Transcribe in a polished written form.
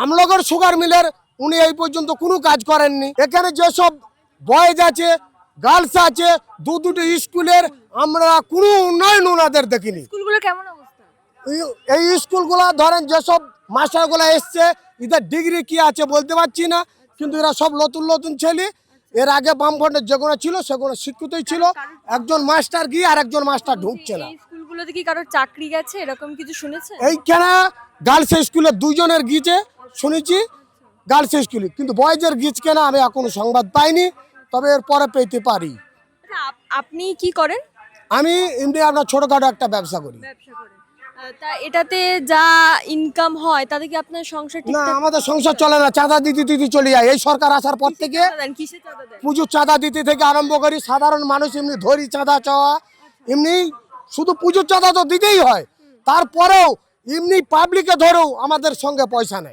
আমলগর sugar মিলের উনি এই পর্যন্ত কোনো কাজ করেননি। এখানে যেসব বয়েজ আছে, গার্লস আছে, দুটো স্কুলের আমরা কোনো উন্নয়ন ওনাদের দেখিনি। স্কুলগুলো কেমন অবস্থা? এই স্কুলগুলো ধরেন যেসব মাস্টারগুলো এসছে, এদের ডিগ্রি কি আছে বলতে পারছি না, কিন্তু এরা সব নতুন নতুন ছেলে। এর আগে বামফ্রন্টের যেগুলো ছিল সেগুলো শিক্ষিতই ছিল। একজন মাস্টার গিয়ে আর একজন মাস্টার ঢুকছে না। এই স্কুলগুলোতে কি কারোর চাকরি গেছে এরকম কিছু শুনেছেন? এইখানে গার্লস স্কুলে দুজনের গিয়েছে শুনেছি, গার্লস স্কুলে, কিন্তু বয়েজের গিয়েছে কেনা আমি এখনো সংবাদ পাইনি, তবে এর পরে পেতে পারি। আচ্ছা, আপনি কি করেন? আমি এমনি আপনার ছোটখাটো একটা ব্যবসা করি। ব্যবসা করেন। তা এটাতে যা ইনকাম হয় তাতে কি আপনার সংসার না, ঠিকঠাক আমাদের সংসার চলে না, চাঁদা দিতে দিতে চলে যায়। এই সরকার আসার পর থেকে চাঁদা দেন? কিসে চাঁদা দেন? পুজোর চাঁদা দিতে থেকে আরম্ভ করি, সাধারণ মানুষ এমনি ধরি চাঁদা চাওয়া, এমনি শুধু পুজোর চাঁদা তো দিতেই হয়, তারপরেও এমনি পাবলিকে ধরেও আমাদের সঙ্গে পয়সা নেয়।